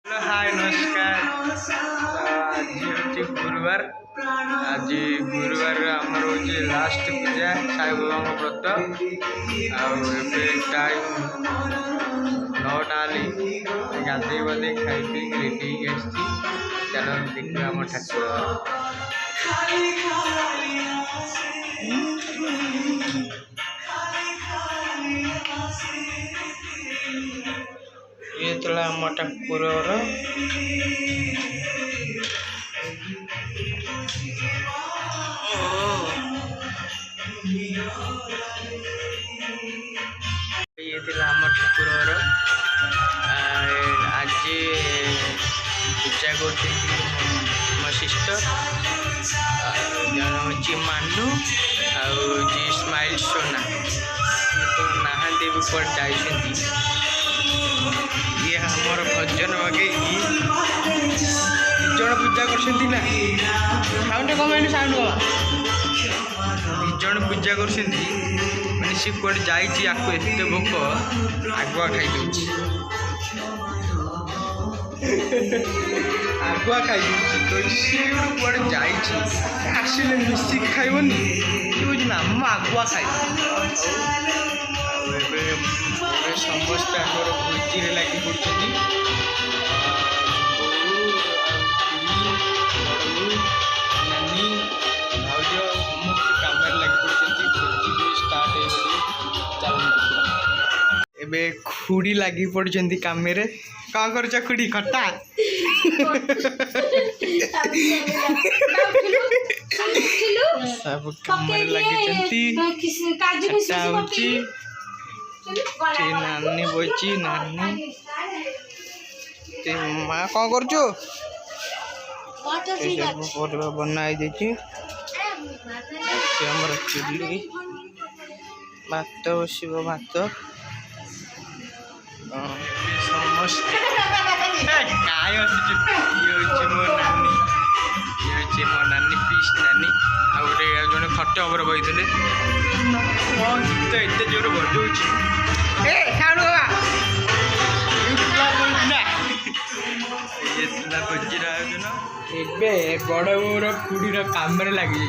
हाय नमस्कार। आज हूँ गुरुवार। आज गुरुवार आमर हूँ लास्ट पूजा साई बाबा व्रत। टाइम 9टा गाधे बाधे खाई पी रेडी चल देखा आम ठाकुर ये तला आम ठाकुर ये आम ठाकुर आज पूजा कर मो सिस्टर जन हूँ मानू जी स्माइल सोना तो नहांती पर जाइछंती। ये हमर भजन लगे जन पूजा कर साउंड कम साउंड कम जन पूजा कर मैंने सी कौन जाको एत भोक आगुआ खाई आगुआ खाई तो सी कौन जासिले मिसिक खाइबनी बुझना मु आगुआ खाई समस्त आमर भोजी लगी पड़ी नानी भाज समस्त कम लगी पड़ी भोजी स्टार्ट हो खुड़ी लगी पड़ी कम कौन कर खुड़ी खटा सब कम लगी नानी बची नानी माँ कौन कर बनाई चुली भात बस भात समस्त काय ये मो नानी ये मो नानी पीस नानी आगे जड़े खट खबर बही गीत एत जोर बजाऊ भोजीर आयोजन ए बड़ बोर खुड़ीर कम लगी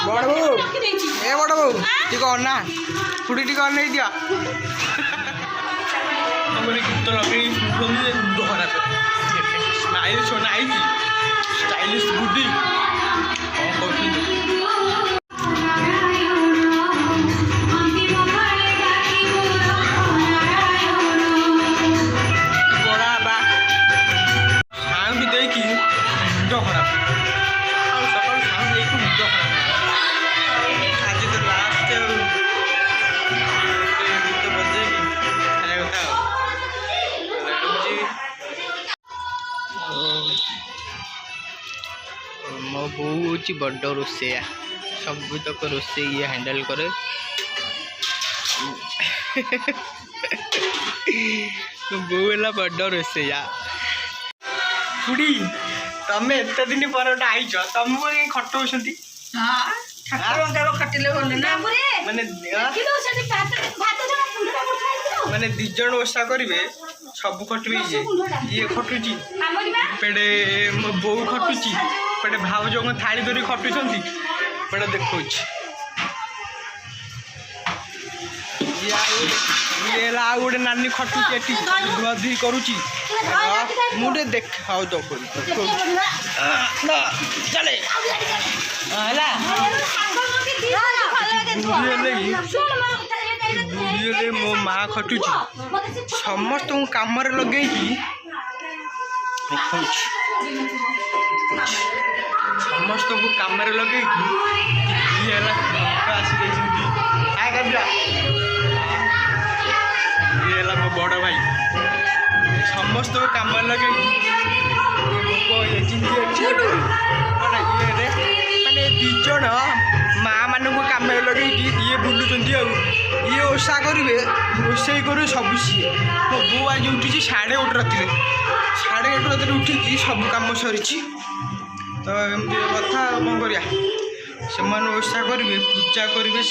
बड़ बो ए बड़ बो टी अना खुड़ी टी अन दिया गीत लगे मुंड खराब स्माइल सोना आई स्टाइलिश बुद्धि मो बो हूँ बड़ रोसैया सब तक रोसे ये हैंडल करे बो है बड़ रोसैया खुड़ी तमें एत दिन पर आईच तुमको खटौ माने दिज ओषा करेंगे सब खटबे ये खटुची पेड़े मो बो खटुची पेटे भाउज थाली धरी खटुंट पेटे देखा ये गोटे नानी खटुची धुआ धुई करुची मुझे देखा तो चले मो माँ खटुची समस्त कम लगे समस्त को कम लगे ये मो बड़ भाई समस्त को कम लगे माने दिज माँ मान कम लगे ये बुलूँ ये ओषा करेंगे रोसे कर सब सी मो बो आज उठी 1:30 राति 1:30 राति उठिकी सब कम सरी तो एमती कथा कौन कर ओषा करेंगे पूजा करेंगे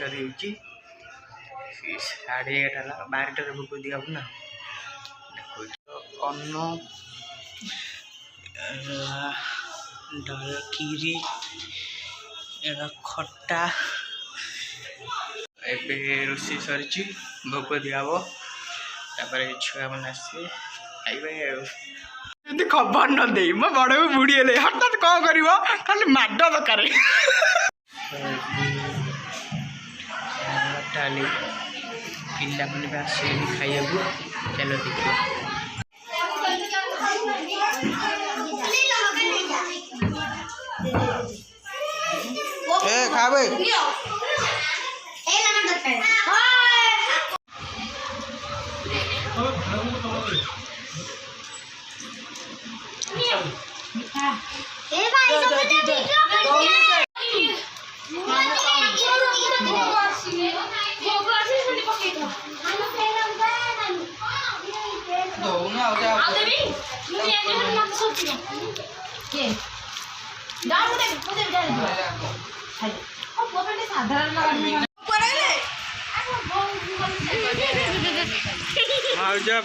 परिष्कार होती 11:30 12टार भोग दिया ना देखो अन्न खीरी खट्टा एबे रोषे सरी भोग दिया छुआ मैंने आसवे खाइबे खबर न दे मो बड़ बुढ़ी हेले हठात कौन कर खाली माड दरकार डाली पिला मैंने भी आसे खाइबा चलो देखिए खावे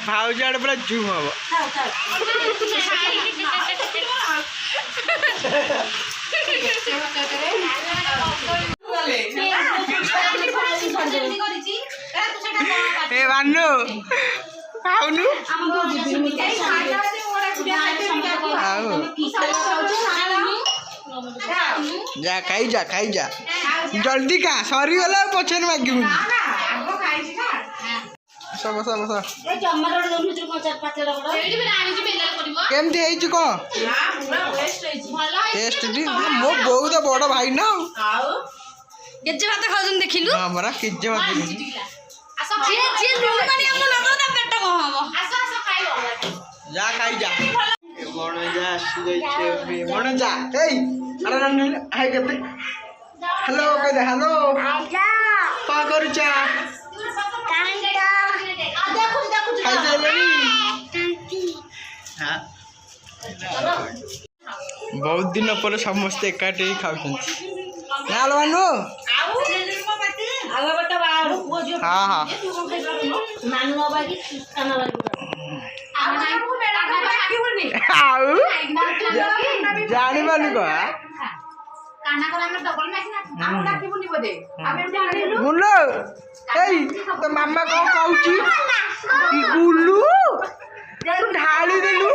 भाउजा पूरा झूम हम बानु खाऊनु जा खाई जा जल्दी खा सरी गला पछे मागिबू केमती है कौन टेस्ट मो बो तो बड़ भाई ना केजे भात खाउछन देखिलु हमरा केजे भात देखिलु जे लूण माने हम नतो ता पेट को हम जा खाई जा बण जा आसी जाई बण जा ए अरे रन हाय केते हेलो कह दे हेलो आजा का करूचा बहुत दिन पर समस्ते एकाठी खाऊ हाँ हाँ जानी पानी मुलो तो मामा कौन कहूची गुल्लू तू ढाली देलु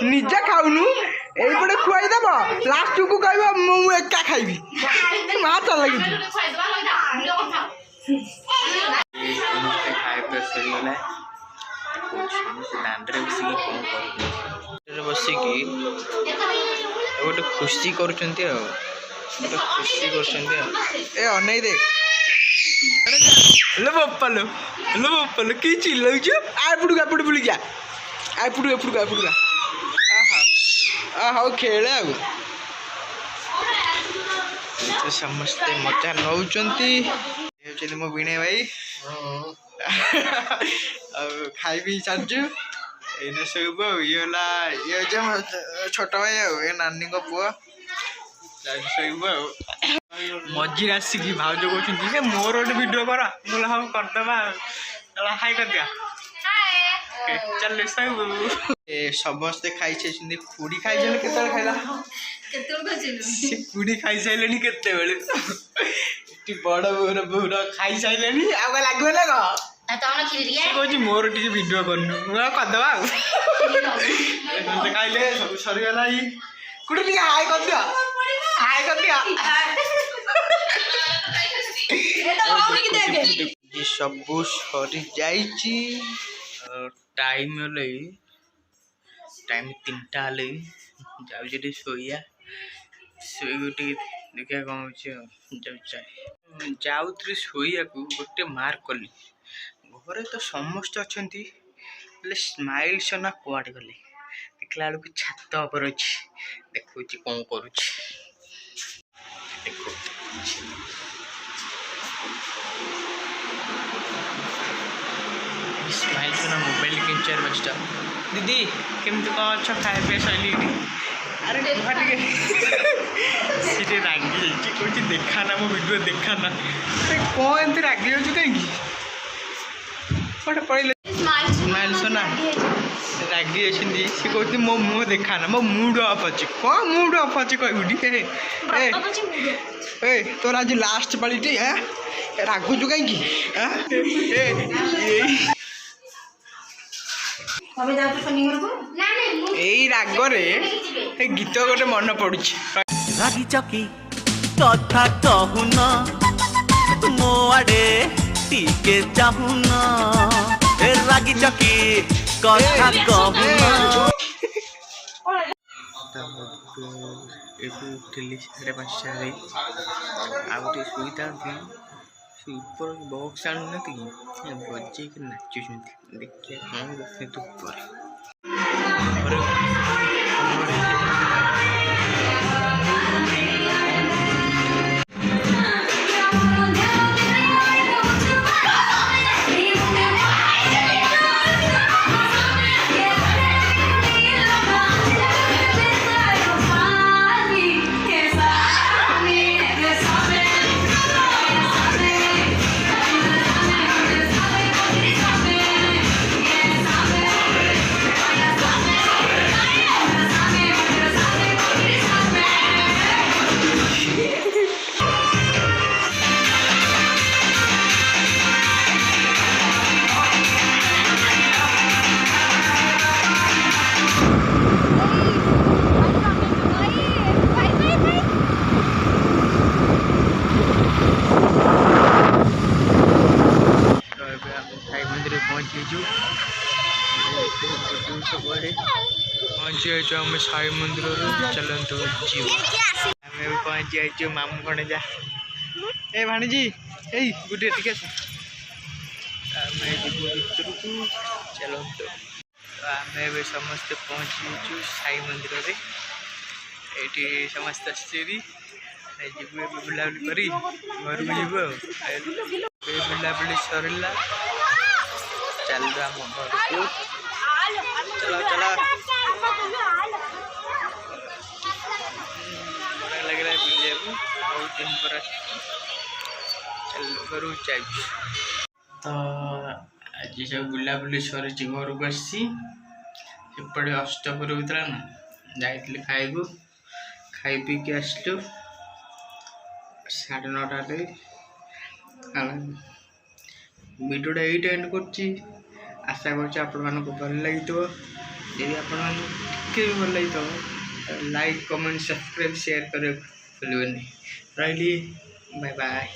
निजे खाऊनु एपटे खुआई दब लास्ट को कह मु एका खाइबी माँ चल लगी बसिकी गोटे खुशी कर अनई दे लो बप्पा लो कि चिल्लाउछ आपुड़ बुली जा आपुड़ हाँ खेले आ समस्ते मजा नौकरी मो वीणे भाई खाई भी सारजु ये सब ये छोट भाई ये नानी को पुआ सब मझी आसिकी भाज कहते मोर गोटे वीडियो कर बोला हाँ करदे हाई कर दिया चल सब समस्ते खाई खुड़ी खाई के खाइला खुड़ी खाई सारे के बड़ बोर बोर खाई सारे आगे लगे ना कौन मोर टे वीडियो करनु करदे खाइले सब सरीगला कुछ हाई कर दिया सब सरी जाइए टाइम टाइम 3टा जाऊे शोया शोटे देखा कौन जाऊे शोया गोटे मार्क कली घरे तो समस्त अच्छा स्माइल सोना कुआड़े गले देखला बेलू छात पर अच्छी देखो कौन कर स्माइल सोना मोबाइल 3-4 बजटा दीदी केमती कौन अच्छा खाए पे शैली अरे कुहा टिके सीटे रागी जाइए कौन देखाना मो वीडियो देखाना अरे कौन एमती रागी जाऊँ कहीं पड़े स्माइल सोना रागी जाइए सी कहते मो मुँह देखाना मो मूड अफ अच्छे कौन मूड अफ अच्छे कहूटी ए तोर आज लास्ट पाली है रागुचु कहीं यही रागरे गीत गोटे मन पड़ू रागी चकी कथा कहून मो आड़े टीके चाहून रागी चकी कथा कहून उठिली 5:30 आउटे शुईता ऊपर बक्स आणुना बजे नाचुं देखिए कौन बसे तू पहुँची आम साई मंदिर चलतु जीव आम पहुँची आई मामू भणजा ए भाणीजी ए गुटे टिके भर को चलतु आम समस्ते पहुँची साई मंदिर ये समस्त आसरी बुलाबुली कर घर को जीव बुलाबुली सरला चल आम घर को चलो चलो बड़ा लग रहा है बुझे बहुत दिन पर चल घर जाए तो आज सब बुलाबुली सरी घर को आसपटे अष्टपुर होता ना जाइए खाइबू खाई पी के आसलु 9:30 वीडियोटा ये एंड कर आशा कर भल लगी यदि आपण भी भल लगी लाइक कमेंट सब्सक्राइब शेयर कर भूल रही बाय बाय।